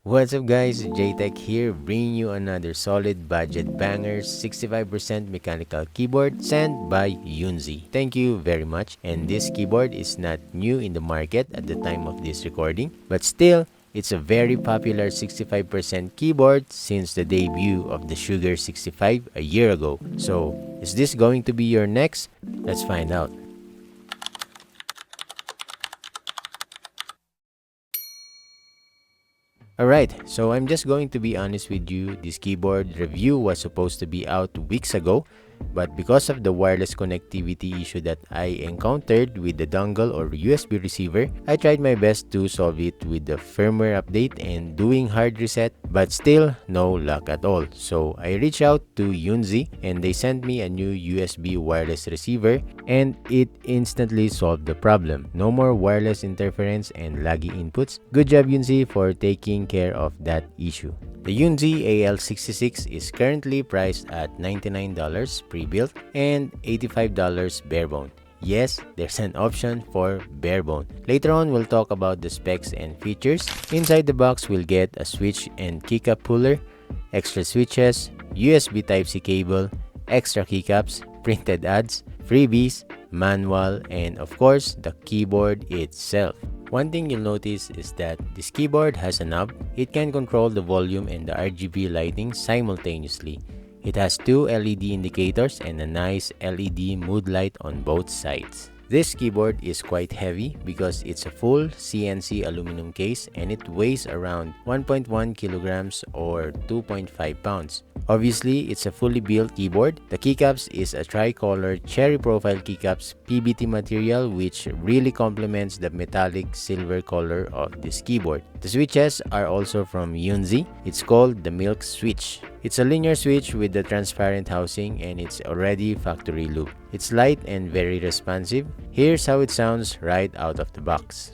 What's up guys, JTECH here, bringing you another solid budget banger 65% mechanical keyboard sent by Yunzii. Thank you very much, and this keyboard is not new in the market at the time of this recording, but still, it's a very popular 65% keyboard since the debut of the Sugar 65 a year ago. So, is this going to be your next? Let's find out. Alright, so I'm just going to be honest with you, this keyboard review was supposed to be out weeks ago, but because of the wireless connectivity issue that I encountered with the dongle or USB receiver, I tried my best to solve it with the firmware update and doing hard reset, but still no luck at all. So I reached out to Yunzii and they sent me a new USB wireless receiver and it instantly solved the problem. No more wireless interference and laggy inputs. Good job Yunzii for taking care of that issue. The Yunzii AL66 is currently priced at $99 pre-built and $85 barebone. Yes, there's an option for barebone. Later on, we'll talk about the specs and features. Inside the box, we'll get a switch and keycap puller, extra switches, USB Type-C cable, extra keycaps, printed ads, freebies, manual, and of course, the keyboard itself. One thing you'll notice is that this keyboard has a knob. It can control the volume and the RGB lighting simultaneously. It has two LED indicators and a nice LED mood light on both sides. This keyboard is quite heavy because it's a full CNC aluminum case and it weighs around 1.1 kilograms or 2.5 pounds. Obviously, it's a fully built keyboard. The keycaps is a tricolor cherry profile keycaps PBT material which really complements the metallic silver color of this keyboard. The switches are also from Yunzii. It's called the Milk Switch. It's a linear switch with the transparent housing and it's already factory loop. It's light and very responsive. Here's how it sounds right out of the box.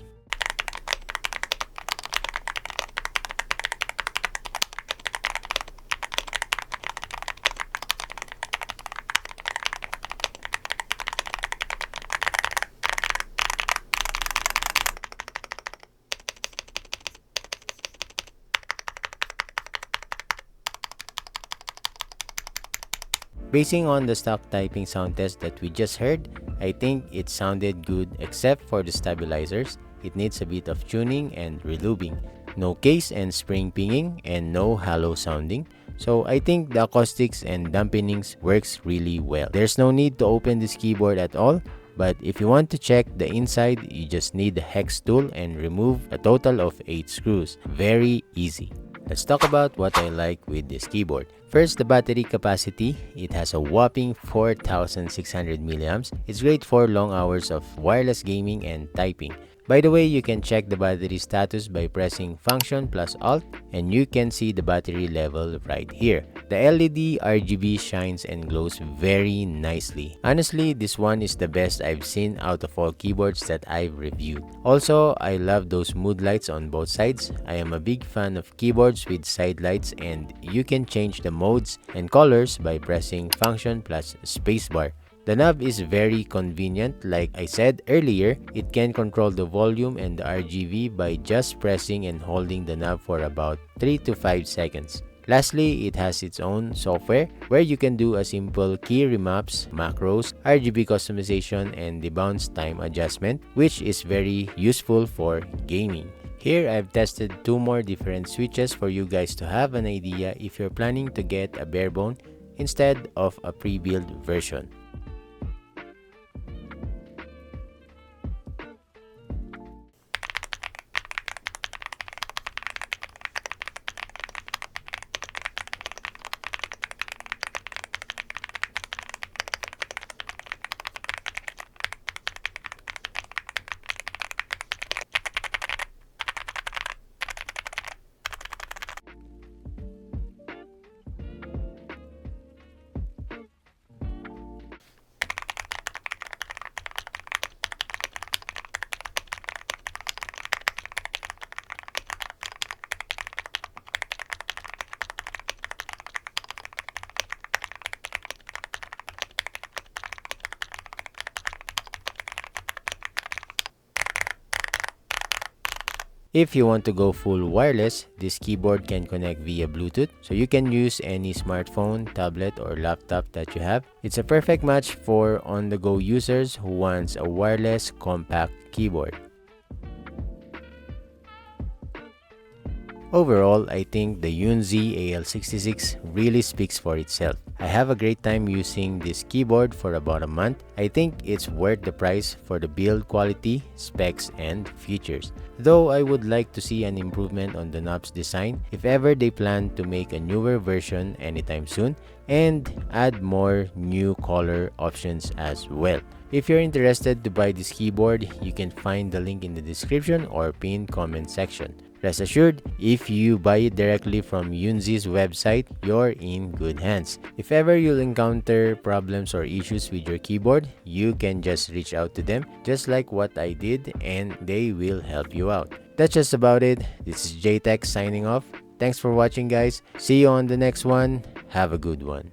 Basing on the stock typing sound test that we just heard, I think it sounded good except for the stabilizers. It needs a bit of tuning and relubing. No case and spring pinging and no hollow sounding. So I think the acoustics and dampenings works really well. There's no need to open this keyboard at all. But if you want to check the inside, you just need the hex tool and remove a total of 8 screws. Very easy. Let's talk about what I like with this keyboard. First, the battery capacity. It has a whopping 4,600 milliamps. It's great for long hours of wireless gaming and typing. By the way, you can check the battery status by pressing Function plus Alt and you can see the battery level right here. The LED RGB shines and glows very nicely. Honestly, this one is the best I've seen out of all keyboards that I've reviewed. Also, I love those mood lights on both sides. I am a big fan of keyboards with side lights and you can change the modes and colors by pressing Function plus Spacebar. The knob is very convenient. Like I said earlier, it can control the volume and the RGB by just pressing and holding the knob for about 3 to 5 seconds. Lastly, it has its own software where you can do a simple key remaps, macros, RGB customization, and the bounce time adjustment, which is very useful for gaming. Here, I've tested 2 more different switches for you guys to have an idea if you're planning to get a barebone instead of a pre-built version. If you want to go full wireless, this keyboard can connect via Bluetooth, so you can use any smartphone, tablet, or laptop that you have. It's a perfect match for on-the-go users who wants a wireless compact keyboard. Overall, I think the Yunzii AL66 really speaks for itself. I have a great time using this keyboard for about a month. I think it's worth the price for the build quality, specs, and features. Though I would like to see an improvement on the knobs design if ever they plan to make a newer version anytime soon, and add more new color options as well. If you're interested to buy this keyboard, you can find the link in the description or pinned comment section. Rest assured, if you buy it directly from Yunzii's website, you're in good hands. If ever you'll encounter problems or issues with your keyboard, you can just reach out to them, just like what I did, and they will help you out. That's just about it. This is JTECH signing off. Thanks for watching, guys. See you on the next one. Have a good one.